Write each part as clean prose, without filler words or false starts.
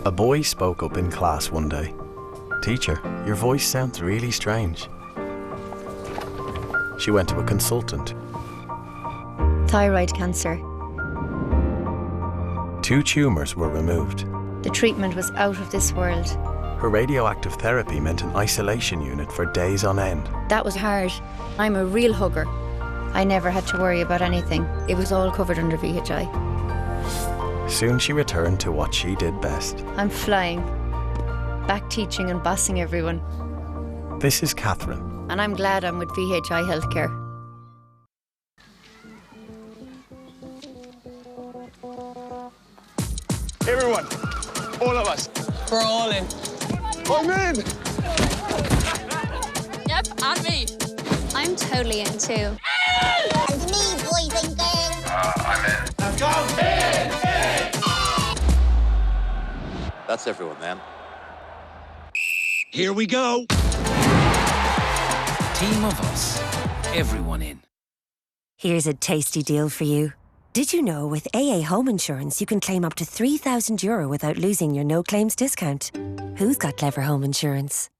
A boy spoke up in class one day. "Teacher, your voice sounds really strange." She went to a consultant. Thyroid cancer. 2 tumours were removed. The treatment was out of this world. Her radioactive therapy meant an isolation unit for days on end. That was hard. I'm a real hugger. I never had to worry about anything. It was all covered under VHI. Soon she returned to what she did best. I'm flying. Back teaching and bossing everyone. This is Catherine. And I'm glad I'm with VHI Healthcare. Everyone, all of us. We're all in. I'm in! Yep, and me. I'm totally in too. And me, boys and girls. I'm in. Let's go! In! That's everyone, ma'am. Here we go. Team of us. Everyone in. Here's a tasty deal for you. Did you know with AA Home Insurance you can claim up to €3,000 without losing your no-claims discount? Who's got clever home insurance?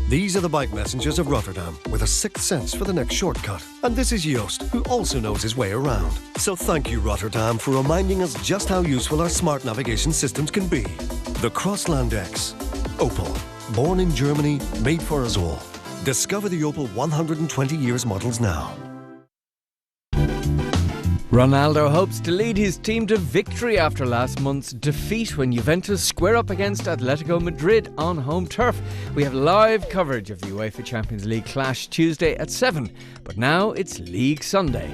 These are the bike messengers of Rotterdam with a sixth sense for the next shortcut. And this is Joost, who also knows his way around. So thank you, Rotterdam, for reminding us just how useful our smart navigation systems can be. The Crossland X. Opel. Born in Germany, made for us all. Discover the Opel 120 years models now. Ronaldo hopes to lead his team to victory after last month's defeat when Juventus square up against Atletico Madrid on home turf. We have live coverage of the UEFA Champions League clash Tuesday at 7, but now it's League Sunday.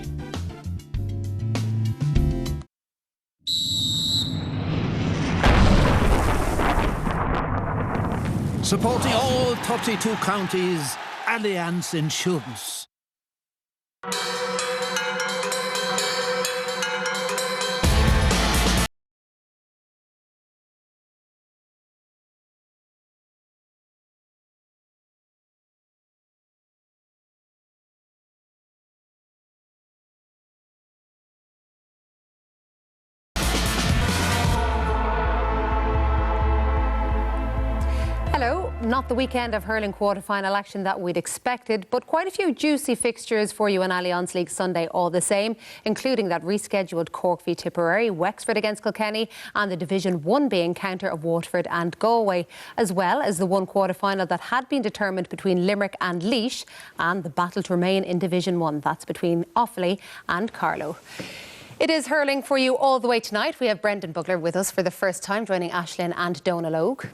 Supporting all 32 counties, Allianz Insurance. Hello. Not the weekend of hurling quarter-final action that we'd expected, but quite a few juicy fixtures for you in Allianz League Sunday all the same, including that rescheduled Cork v Tipperary, Wexford against Kilkenny and the Division 1B encounter of Waterford and Galway, as well as the one quarter-final that had been determined between Limerick and Laois and the battle to remain in Division 1. That's between Offaly and Carlow. It is hurling for you all the way tonight. We have Brendan Bugler with us for the first time, joining Aisling and Donal Logue.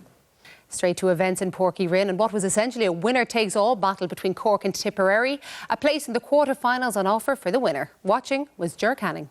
Straight to events in Páirc Uí Rinn and what was essentially a winner-takes-all battle between Cork and Tipperary. A place in the quarter-finals on offer for the winner. Watching was Ger Canning.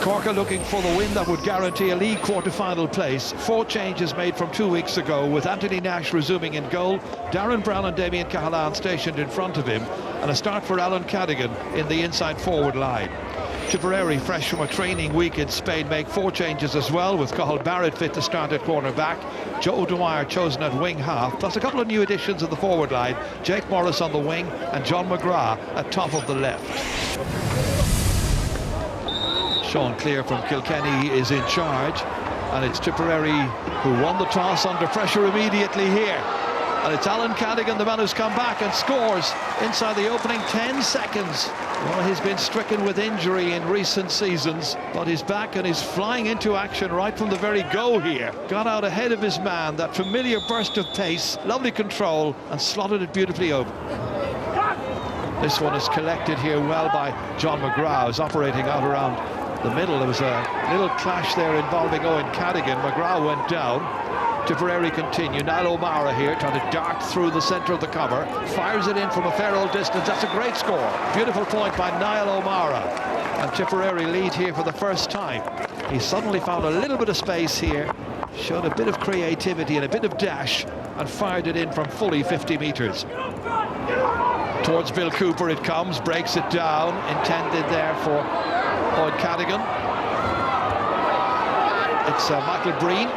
Cork are looking for the win that would guarantee a league quarter-final place. 4 changes made from 2 weeks ago, with Anthony Nash resuming in goal, Darren Brown and Damien Cahalane stationed in front of him, and a start for Alan Cadigan in the inside forward line. Tipperary, fresh from a training week in Spain, make 4 changes as well, with Cathal Barrett fit to start at corner-back, Joe Dwyer chosen at wing-half, plus a couple of new additions of the forward line, Jake Morris on the wing and John McGrath at top of the left. Sean Clear from Kilkenny is in charge, and it's Tipperary who won the toss under pressure immediately here. And it's Alan Cadigan, the man who's come back and scores inside the opening 10 seconds. Well, he's been stricken with injury in recent seasons, but he's back and he's flying into action right from the very go here. Got out ahead of his man, that familiar burst of pace, lovely control, and slotted it beautifully over. This one is collected here well by John McGrath, who's operating out around the middle. There was a little clash there involving Owen Cadigan. McGrath went down. Tipperary continue. Niall O'Mara here trying to dart through the centre of the cover. Fires it in from a fair old distance. That's a great score. Beautiful point by Niall O'Mara. And Tipperary lead here for the first time. He suddenly found a little bit of space here, showed a bit of creativity and a bit of dash, and fired it in from fully 50 metres. Towards Bill Cooper it comes, breaks it down, intended there for Owen Cadigan. It's Michael Breen.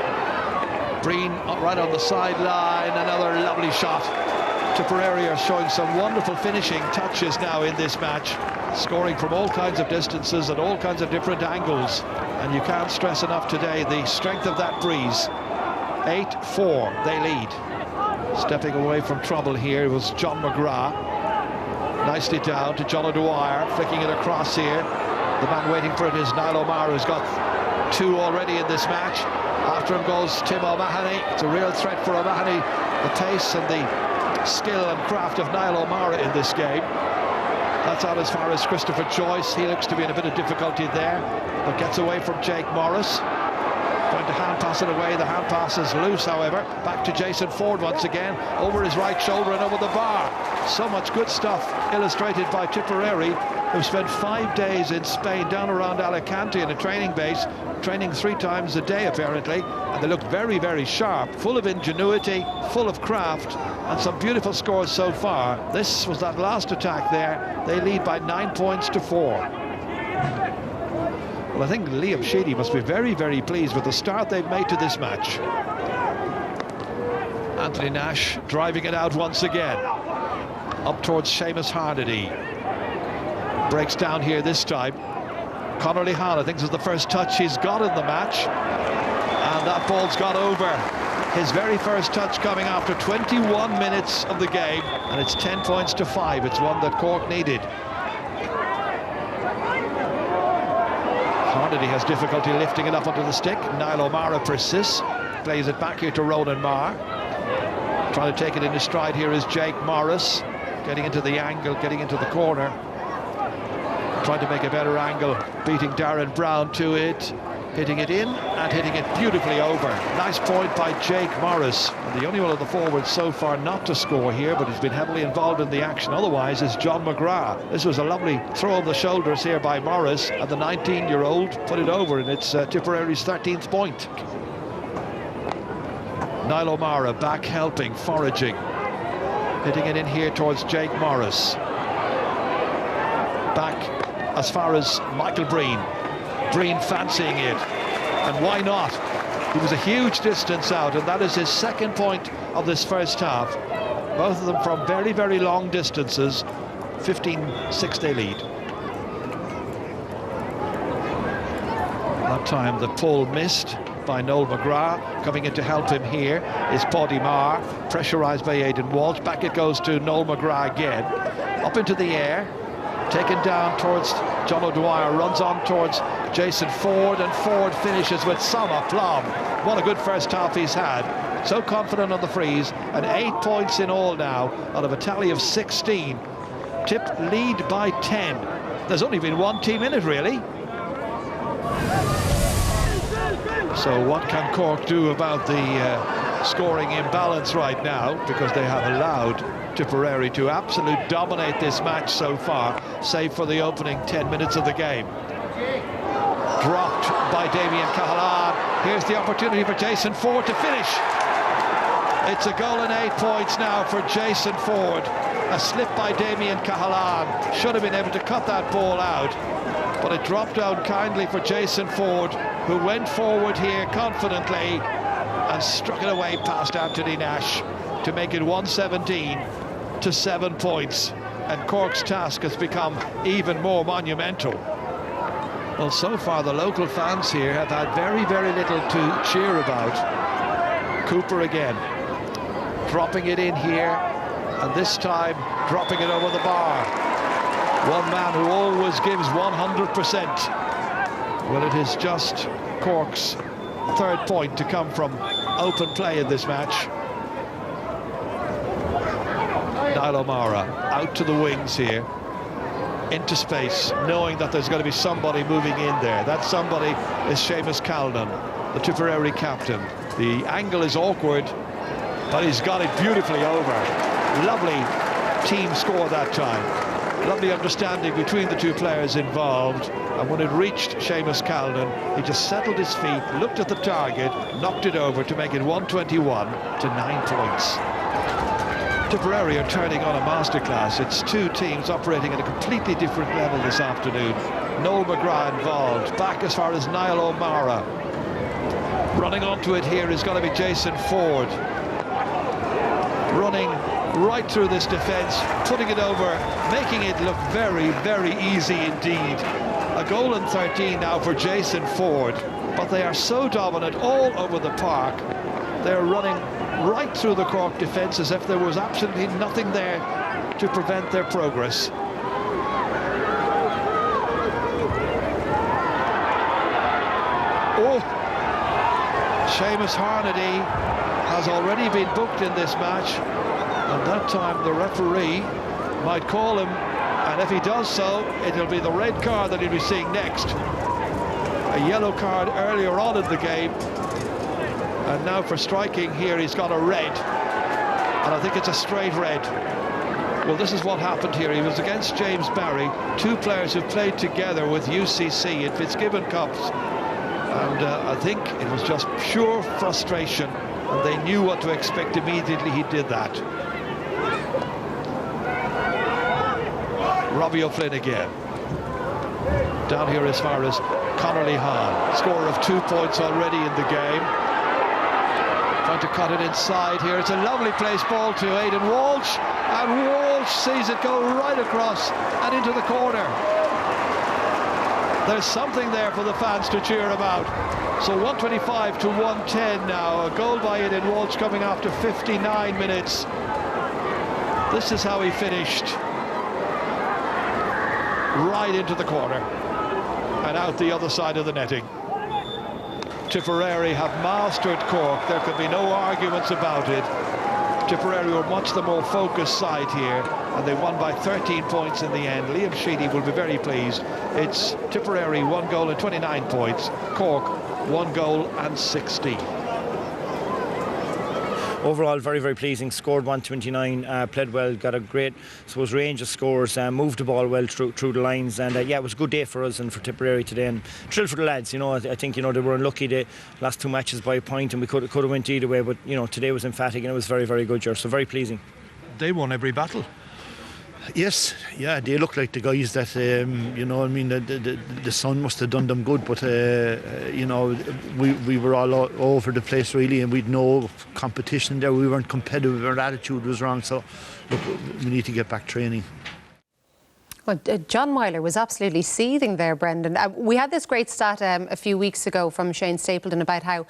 Breen right on the sideline, another lovely shot. Tipperary are showing some wonderful finishing touches now in this match, scoring from all kinds of distances and all kinds of different angles. And you can't stress enough today the strength of that breeze. 8-4, they lead. Stepping away from trouble here was John McGrath. Nicely down to John O'Dwyer, flicking it across here. The man waiting for it is Niall O'Mara, who's got 2 already in this match. After him goes Tim O'Mahony. It's a real threat for O'Mahony. The pace and the skill and craft of Niall O'Mara in this game. That's out as far as Christopher Joyce. He looks to be in a bit of difficulty there, but gets away from Jake Morris. Going to hand pass it away. The hand pass is loose, however. Back to Jason Ford once again, over his right shoulder and over the bar. So much good stuff illustrated by Tipperary, who spent 5 days in Spain, down around Alicante in a training base, training 3 times a day apparently, and they look very, very sharp, full of ingenuity, full of craft, and some beautiful scores so far. This was that last attack there. They lead by 9 points to 4. Well, I think Liam Sheedy must be very, very pleased with the start they've made to this match. Anthony Nash driving it out once again. Up towards Seamus Hardity. Breaks down here this time. Conor Lehane, I think this is the first touch he's got in the match. And that ball's gone over. His very first touch coming after 21 minutes of the game. And it's 10 points to 5. It's one that Cork needed. Hardity has difficulty lifting it up onto the stick. Niall O'Mara persists. Plays it back here to Ronan Marr. Trying to take it into stride here is Jake Morris. Getting into the angle, getting into the corner. Trying to make a better angle. Beating Darren Brown to it. Hitting it in and hitting it beautifully over. Nice point by Jake Morris. And the only one of the forwards so far not to score here, but he's been heavily involved in the action otherwise, is John McGrath. This was a lovely throw of the shoulders here by Morris, and the 19-year-old put it over, and it's Tipperary's 13th point. Niall O'Mara back helping, foraging. Hitting it in here towards Jake Morris. Back as far as Michael Breen. Breen fancying it, and why not? He was a huge distance out, and that is his 2nd point of this first half. Both of them from very, very long distances. 15-6 they lead. That time the pull missed by Noel McGrath. Coming in to help him here is Paddy Marr, pressurised by Aidan Walsh. Back it goes to Noel McGrath again. Up into the air, taken down towards John O'Dwyer, runs on towards Jason Ford, and Ford finishes with some aplomb. What a good first half he's had. So confident on the freeze, and 8 points in all now out of a tally of 16. Tip lead by 10. There's only been one team in it, really. So what can Cork do about the scoring imbalance right now, because they have allowed Tipperary to absolutely dominate this match so far, save for the opening 10 minutes of the game. Dropped by Damien Cahalane. Here's the opportunity for Jason Ford to finish. It's a goal and 8 points now for Jason Ford. A slip by Damien Cahalane. Should have been able to cut that ball out, but it dropped down kindly for Jason Ford, who went forward here confidently and struck it away past Anthony Nash to make it 117 to 7 points. And Cork's task has become even more monumental. Well, so far the local fans here have had very, very little to cheer about. Cooper again, dropping it in here, and this time dropping it over the bar. One man who always gives 100%. Well, it is just Cork's 3rd point to come from open play in this match. Niall O'Mara out to the wings here, into space, knowing that there's going to be somebody moving in there. That somebody is Seamus Calnan, the Tipperary captain. The angle is awkward, but he's got it beautifully over. Lovely team score that time. Lovely understanding between the 2 players involved. And when it reached Seamus Calnan, he just settled his feet, looked at the target, knocked it over to make it 121 to 9 points. Tipperary are turning on a masterclass. It's 2 teams operating at a completely different level this afternoon. Noel McGrath involved, back as far as Niall O'Mara. Running onto it here is going to be Jason Ford. Running right through this defence, putting it over, making it look very, very easy indeed. A goal and 13 now for Jason Ford, but they are so dominant all over the park. They're running right through the Cork defence as if there was absolutely nothing there to prevent their progress. Oh, Seamus Harnedy has already been booked in this match, and that time the referee might call him, and if he does so, it'll be the red card that he'll be seeing next. A yellow card earlier on in the game, and now for striking here he's got a red, and I think it's a straight red. Well, this is what happened here. He was against James Barry, two players who played together with UCC in Fitzgibbon Cups, and I think it was just pure frustration, and they knew what to expect immediately he did that. Robbie O'Flynn again. Down here as far as Connolly Hahn, scorer of 2 points already in the game. Trying to cut it inside here. It's a lovely place ball to Aidan Walsh, and Walsh sees it go right across and into the corner. There's something there for the fans to cheer about. So 125 to 110 now. A goal by Aidan Walsh coming after 59 minutes. This is how he finished. Right into the corner and out the other side of the netting. Tipperary have mastered Cork. There could be no arguments about it. Tipperary were much the more focused side here, and they won by 13 points in the end. Liam Sheedy will be very pleased. It's Tipperary 1 goal and 29 points. Cork 1 goal and 16. Overall, very, very pleasing. Scored 129, played well, got a great, I suppose, range of scores, moved the ball well through the lines, and yeah, it was a good day for us and for Tipperary today, and thrilled for the lads. You know, I think, you know, they were unlucky the last two matches by a point, and we could have went either way, but you know, today was emphatic and it was very, very good, so very pleasing. They won every battle. Yes, yeah, they look like the guys that, you know, I mean, the sun must have done them good, but, you know, we were all over the place really, and we'd no competition there. We weren't competitive, our attitude was wrong, so look, we need to get back training. Well, John Myler was absolutely seething there, Brendan. We had this great stat a few weeks ago from Shane Stapleton about how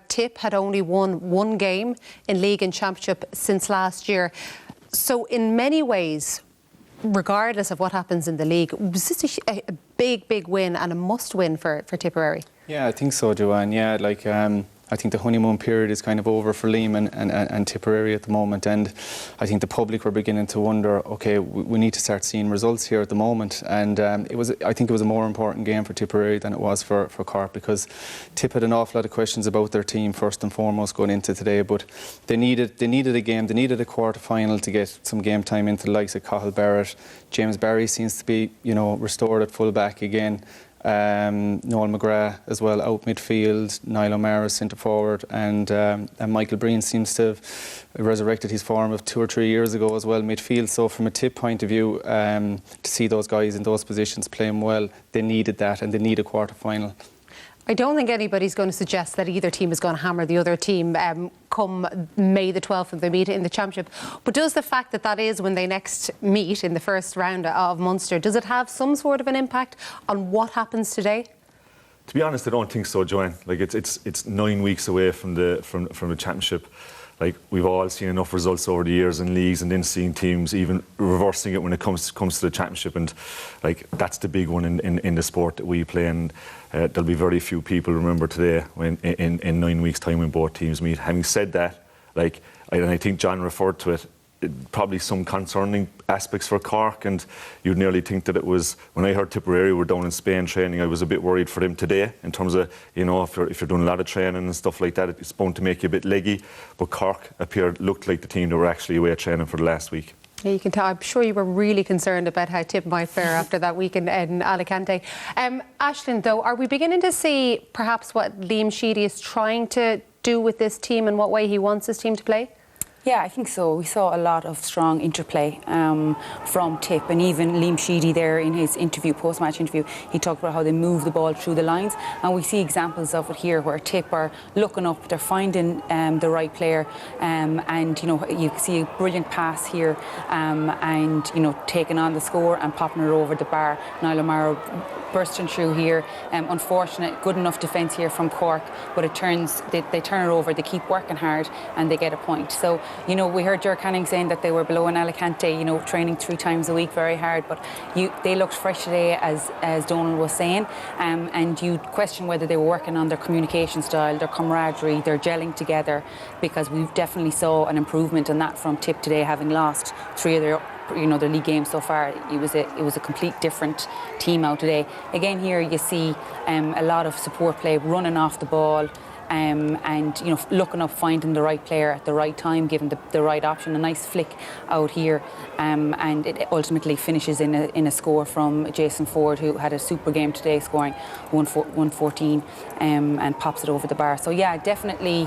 Tip had only won one game in league and championship since last year. So in many ways, regardless of what happens in the league, was this a big, big win and a must-win for Tipperary? Yeah, I think so, Joanne. Yeah, like I think the honeymoon period is kind of over for Liam and Tipperary at the moment, and I think the public were beginning to wonder, okay, we need to start seeing results here at the moment, and I think it was a more important game for Tipperary than it was for Cork, because Tip had an awful lot of questions about their team first and foremost going into today, but they needed a game, they needed a quarter-final to get some game time into the likes of Cathal Barrett. James Barry seems to be, you know, restored at full back again. Noel McGrath as well out midfield, Niall O'Mara centre forward, and Michael Breen seems to have resurrected his form of 2 or 3 years ago as well midfield. So from a Tip point of view, to see those guys in those positions playing well, they needed that, and they need a quarter final. I don't think anybody's going to suggest that either team is going to hammer the other team come May the 12th when they meet in the championship. But does the fact that is when they next meet in the first round of Munster, does it have some sort of an impact on what happens today? To be honest, I don't think so, Joanne. Like it's 9 weeks away from the championship. Like, we've all seen enough results over the years in leagues, and then seeing teams even reversing it when it comes to the championship, and like that's the big one in the sport that we play, and there'll be very few people remember today when in 9 weeks' time when both teams meet. Having said that, like, and I think John referred to it, probably some concerning aspects for Cork, and you'd nearly think that it was, when I heard Tipperary were down in Spain training, I was a bit worried for them today in terms of, you know, if you're doing a lot of training and stuff like that, it's bound to make you a bit leggy, but Cork looked like the team that were actually away training for the last week. Yeah, you can tell. I'm sure you were really concerned about how Tip might fare after that week in Alicante. Aisling, though, are we beginning to see perhaps what Liam Sheedy is trying to do with this team and what way he wants his team to play? Yeah, I think so. We saw a lot of strong interplay from Tip, and even Liam Sheedy there in his interview, post-match interview, he talked about how they move the ball through the lines, and we see examples of it here where Tip are looking up, they're finding the right player, and you see a brilliant pass here, and taking on the score and popping it over the bar. Niall O'Mara bursting through here. Unfortunate, good enough defence here from Cork, but they turn it over, they keep working hard, and they get a point. So, we heard Ger Canning saying that they were below in Alicante, training 3 times a week very hard, but they looked fresh today, as Donald was saying, and you question whether they were working on their communication style, their camaraderie, their gelling together, because we've definitely saw an improvement in that from Tip today, having lost 3 of their league games so far. It was a complete different team out today. Again, here you see a lot of support play, running off the ball, and looking up, finding the right player at the right time, giving the right option. A nice flick out here, and it ultimately finishes in a score from Jason Ford, who had a super game today, scoring 114, and pops it over the bar. So yeah, definitely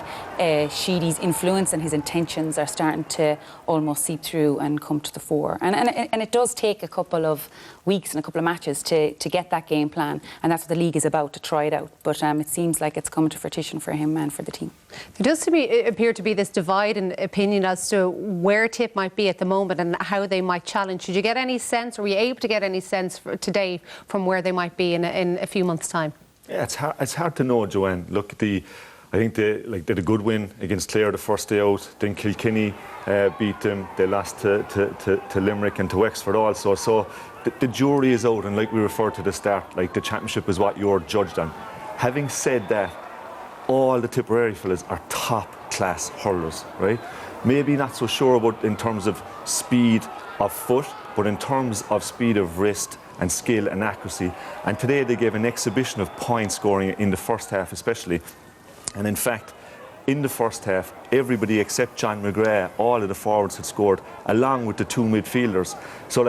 Sheedy's influence and his intentions are starting to almost seep through and come to the fore. And it does take a couple of weeks and a couple of matches to get that game plan, and that's what the league is about, to try it out. But it seems like it's come to fruition for him and for the team. There does appear to be this divide in opinion as to where Tip might be at the moment and how they might challenge. Did you get any sense, or were you able to get any sense today from where they might be in a few months' time? Yeah, it's hard to know, Joanne. Look, I think they did a good win against Clare the first day out. Then Kilkenny beat them. They lost to Limerick and to Wexford also. So the jury is out, and like we referred to at the start, the championship is what you're judged on. Having said that, all the Tipperary fellas are top-class hurlers, right? Maybe not so sure about in terms of speed of foot, but in terms of speed of wrist and skill and accuracy. And today they gave an exhibition of point scoring in the first half especially. And in fact, in the first half, everybody except John McGrath, all of the forwards had scored, along with the 2 midfielders. So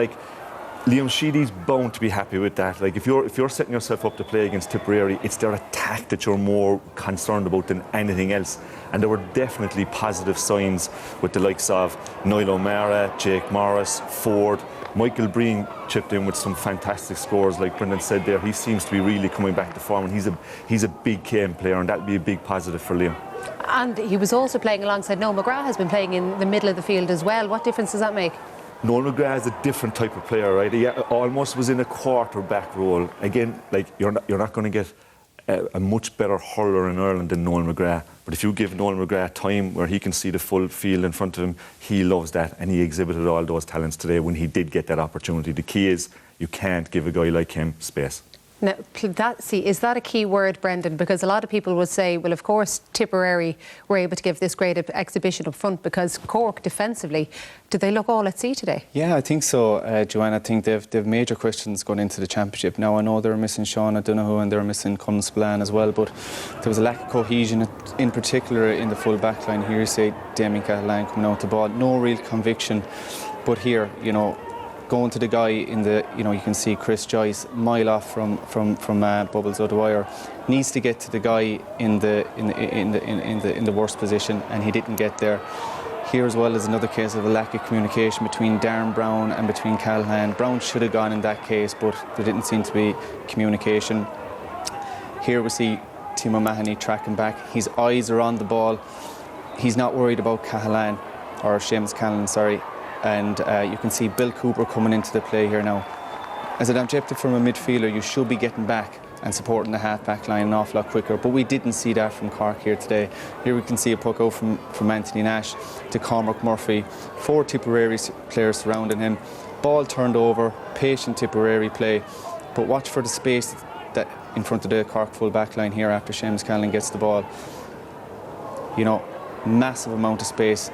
Liam Sheedy's bound to be happy with that. If you're setting yourself up to play against Tipperary, it's their attack that you're more concerned about than anything else. And there were definitely positive signs with the likes of Niall O'Mara, Jake Morris, Ford. Michael Breen chipped in with some fantastic scores, like Brendan said there. He seems to be really coming back to form, and he's a big KM player, and that'll be a big positive for Liam. And he was also playing alongside Noel McGrath, has been playing in the middle of the field as well. What difference does that make? Noel McGrath is a different type of player, right? He almost was in a quarterback role. Again, you're not going to get a much better hurler in Ireland than Noel McGrath. But if you give Noel McGrath time where he can see the full field in front of him, he loves that, and he exhibited all those talents today when he did get that opportunity. The key is you can't give a guy like him space. Now, is that a key word, Brendan? Because a lot of people would say, well, of course, Tipperary were able to give this great exhibition up front, because Cork defensively, did they look all at sea today? Yeah, I think so, Joanne. I think they've major questions going into the championship. Now, I know they're missing Sean O'Donoghue and they're missing Colin Spillane as well, but there was a lack of cohesion, in particular in the full back line. Here you say Damien Cahalane coming out the ball, no real conviction. But here, going to the guy in the, you can see Chris Joyce mile off from Bubbles O'Dwyer, needs to get to the guy in the worst position, and he didn't get there. Here as well is another case of a lack of communication between Darren Brown and between Callahan. Brown should have gone in that case, but there didn't seem to be communication. Here we see Tim O'Mahony tracking back. His eyes are on the ball. He's not worried about Cahalane, or Seamus Cahalane, sorry. And you can see Bill Cooper coming into the play here now. As an objective from a midfielder, you should be getting back and supporting the half-back line an awful lot quicker, but we didn't see that from Cork here today. Here we can see a puck out from Anthony Nash to Cormac Murphy. 4 Tipperary players surrounding him. Ball turned over, patient Tipperary play, but watch for the space that in front of the Cork full-back line here after Seamus Cahalane gets the ball. Massive amount of space.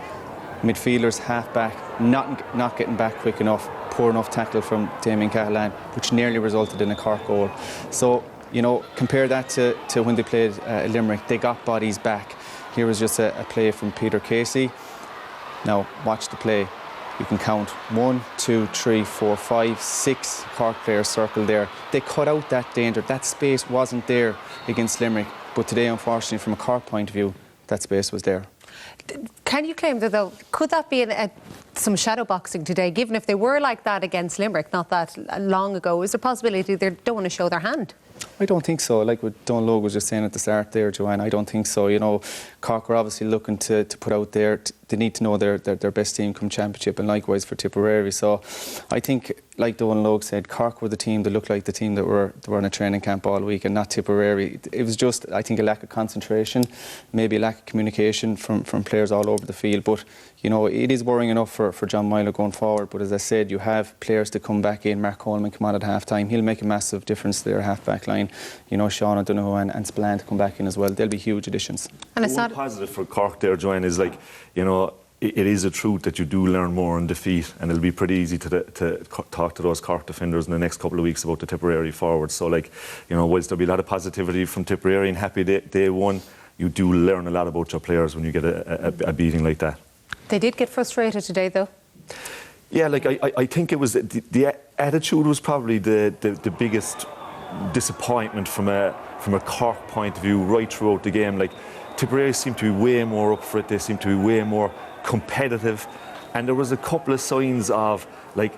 Midfielders, half-back, not getting back quick enough. Poor enough tackle from Damien Cahalane, which nearly resulted in a Cork goal. So, compare that to when they played Limerick. They got bodies back. Here was just a play from Peter Casey. Now, watch the play. You can count 1, 2, 3, 4, 5, 6 Cork players circled there. They cut out that danger. That space wasn't there against Limerick. But today, unfortunately, from a Cork point of view, that space was there. Can you claim that, though, could that be some shadow boxing today, given if they were like that against Limerick not that long ago? Is there a possibility they don't want to show their hand? I don't think so. Like what Don Logue was just saying at the start there, Joanne, I don't think so. You know, Cork are obviously looking to put out there, they need to know their best team come championship, and likewise for Tipperary. So I think, like Don Logue said, Cork were the team that looked like the team that were in a training camp all week, and not Tipperary. It was just, I think, a lack of concentration, maybe a lack of communication from players all over the field. But you know, it is worrying enough for John Milo going forward. But as I said, you have players to come back in. Mark Coleman come on at half-time. He'll make a massive difference to their half-back line. You know, Sean O'Donoghue and Spillane to come back in as well. They'll be huge additions. And it's not positive for Cork there, Joanne, is like, you know, it is a truth that you do learn more in defeat, and it'll be pretty easy to talk to those Cork defenders in the next couple of weeks about the Tipperary forwards. So, like, you know, whilst there'll be a lot of positivity from Tipperary and happy day one, you do learn a lot about your players when you get a beating like that. They did get frustrated today, though. Yeah, like I think it was the attitude was probably the biggest disappointment from a Cork point of view right throughout the game. Like, Tipperary seemed to be way more up for it. They seemed to be way more competitive, and there was a couple of signs of, like,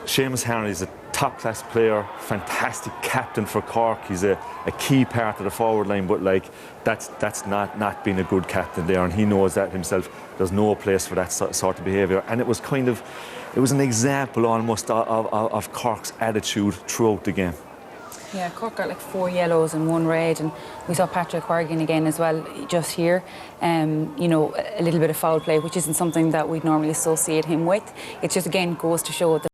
Seamus Harney's a top-class player, fantastic captain for Cork. He's a key part of the forward line, but like that's not being a good captain there, and he knows that himself. There's no place for that sort of behaviour, and it was an example almost of Cork's attitude throughout the game. Yeah, Cork got like 4 yellows and 1 red, and we saw Patrick Horgan again as well just here. You know, a little bit of foul play, which isn't something that we'd normally associate him with. It just again goes to show that